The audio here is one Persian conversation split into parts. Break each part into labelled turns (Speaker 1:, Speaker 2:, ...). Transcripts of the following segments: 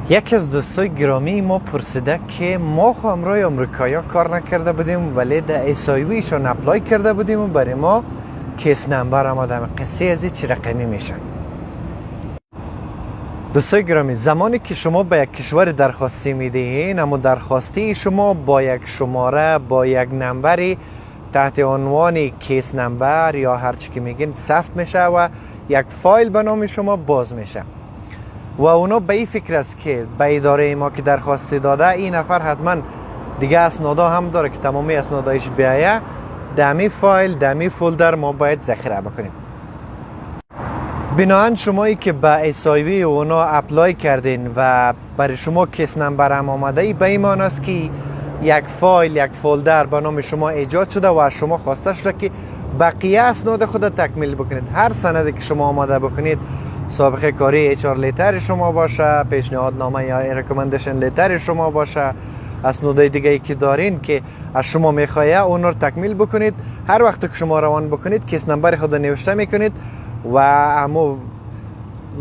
Speaker 1: یکی از دوستای گرامی ما پرسیده که ما همراه آمریکایی‌ها کار نکرده بودیم ولی در اسایویشون اپلای کرده بودیم و برای ما کیس نمبر آمده. قصه از چی رقمی میشه؟ دوستای گرامی، زمانی که شما به یک کشور درخواستی میدهین، اما درخواستی شما با یک شماره، با یک نمبری تحت عنوان کیس نمبر یا هر چی که میگین ثبت میشه و یک فایل به نام شما باز میشه و اونا به این فکر است که به اداره ما که درخواستی داده این نفر حتما دیگه اسنادا هم داره که تمامی اسنادایش بیایه دمی فایل دمی فولدر ما باید ذخیره بکنیم. بناهن شمایی که به اسایوی اونا اپلای کردین و برای شما کیس نمبر هم آمده، ای به ایمان است که یک فایل یک فولدر به نام شما ایجاد شده و از شما خواسته شده که بقیه اسناد خود تکمیل بکنید. هر سندی که شما آماده بکنید، سابقه کاری اچ آر لیتر شما باشه، پیشنهادنامه یا ریکامندیشن لیتر شما باشه، اسنادای دیگه ای که دارین که از شما میخواد اون رو تکمیل بکنید. هر وقت که شما روان بکنید کیس نمبر خود نوشته میکنید و اما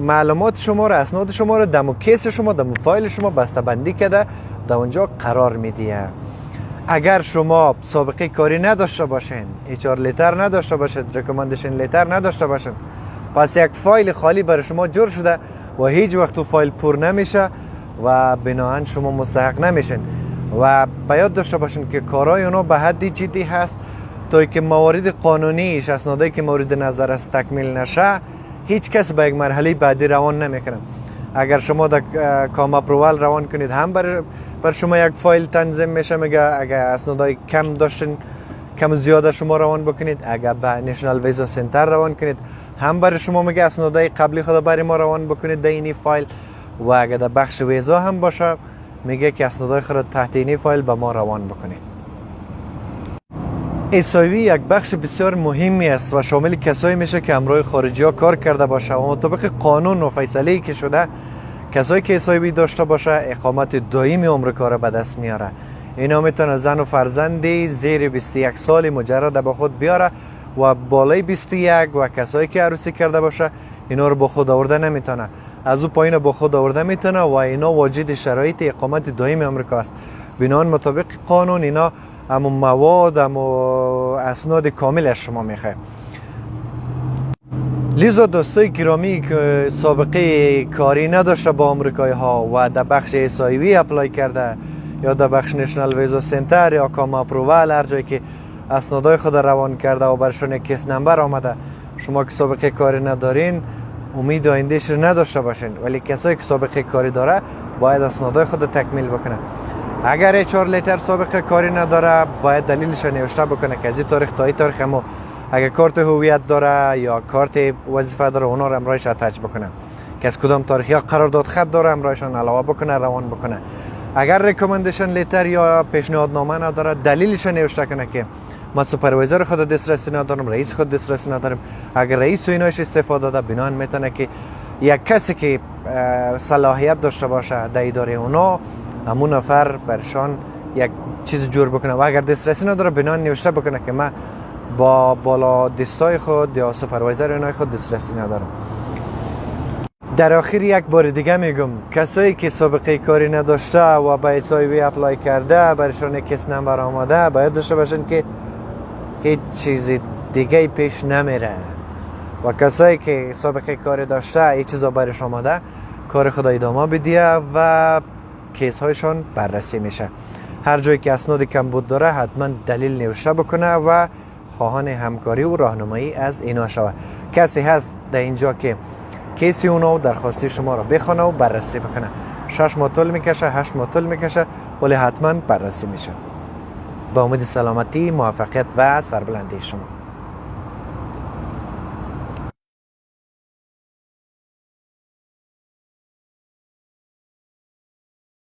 Speaker 1: معلومات شما رو، اسناد شما رو دمو کیس شما، دمو فایل شما بسته بندی کرده در اونجا قرار میدیه. اگر شما سابقه کاری نداشته باشین، اچ آر لیتر نداشته باشید، ریکامندیشن لیتر نداشته باشین، پس یک فایل خالی برای شما جور شده و هیچ وقت تو فایل پر نمیشه و بناهن شما مستحق نمیشین. و باید داشته باشین که کارهای اونا به حدی جدی هست تا که موارد قانونیش، اسنادایی که مورد نظر است تکمیل نشه، هیچ کس به یک مرحله بعدی روان نمیکنه. اگر شما در کام اپروال روان کنید، هم بر شما یک فایل تنظیم میشه، میگه اگر اسنادای کم داشتین کم زیاده شما روان بکنید. اگر به نشنال ویزا سنتر روان کنید، هم برای شما میگه اسنادای قبلی خود برای ما روان بکنید در این فایل. و اگر در بخش ویزا هم باشه میگه که اسنادای خود تحت این فایل به ما روان بکنید. اسایوی یک بخش بسیار مهمی است و شامل کسایی میشه که همراه خارجی ها کار کرده باشه و مطابق قانون و فیصله‌ای که شده کسایی که اسایوی داشته باشه اقامت دائمی آمریکا را به دست میاره. اینا میتونه زن و فرزندی زیر 21 سال مجرد با خود بیاره و بالای 21 و کسایی که عروسی کرده باشه اینا رو با خود آورده نمیتونه. از او پایین با خود آورده میتونه و اینا واجد شرایط اقامت دائمی آمریکا است. بنابراین مطابق قانون اینا اما مواد اما اسناد کامل از شما میخواه. لیزا دوستای گرامی که سابقه کاری نداشته با آمریکایی ها و در بخش اسایوی اپلای کرده یا در بخش نشنال ویزا سنتر یا کام اپروال، هر جایی که اسنادای خود روان کرده و برشون کیس نمبر آمده، شما که سابقه کاری ندارین امید آیندهش رو نداشته باشین. ولی کسایی که سابقه کاری داره باید اسنادای خود تکمیل بکنه. اگر اچ آر لیتر سابقه کاری نداره باید دلیلش نوشته بکنه که از این تاریخ تا این تاریخ. اما اگر کارت هویت داره یا کارت وظیفه داره اونا رو امرایش اتچ بکنه که از کدام تاریخ یا قرارداد خط داره امرایشان علاوه بکنه، روان بکنه. اگر ریکامندیشن لیتر یا پیشنهادنامه نداره دلیلش نوشته کنه که ما سوپروایزر خود دسترسی ندارم، رئیس خود دسترسی ندارم. اگر رئیس و ایناش استفاده داده بنان میتونه که یک کسی که صلاحیت داشته باشه در اداره اونا همون نفر برشان یک چیز جور بکنه و اگر دسترسی نداره بنان نوشته بکنه که من با بالا دستای خود یا سوپروایزر اونای خود دسترسی ندارم. در آخر یک بار دیگه میگم کسایی که سابقه کاری نداشته و به اسایوی اپلای کرده برشان کیس نمبر آماده باید داشته باشن که هیچ چیز دیگه پیش نمیره و کسایی که سابقه کاری داشته هیچ چیزا برش آماده کار خود ادامه بدیه و کیس هایشان بررسی میشه. هر جایی که اسناد کمبود داره حتما دلیل نوشته بکنه و خواهان همکاری و راهنمایی از اینا شود. کسی هست در اینجا که کیسی اونا و درخواستی شما را بخونه و بررسی بکنه. 6 ماه طول میکشه، 8 ماه طول میکشه، ولی حتما بررسی میشه. با امید سلامتی، موفقیت و سربلندی شما.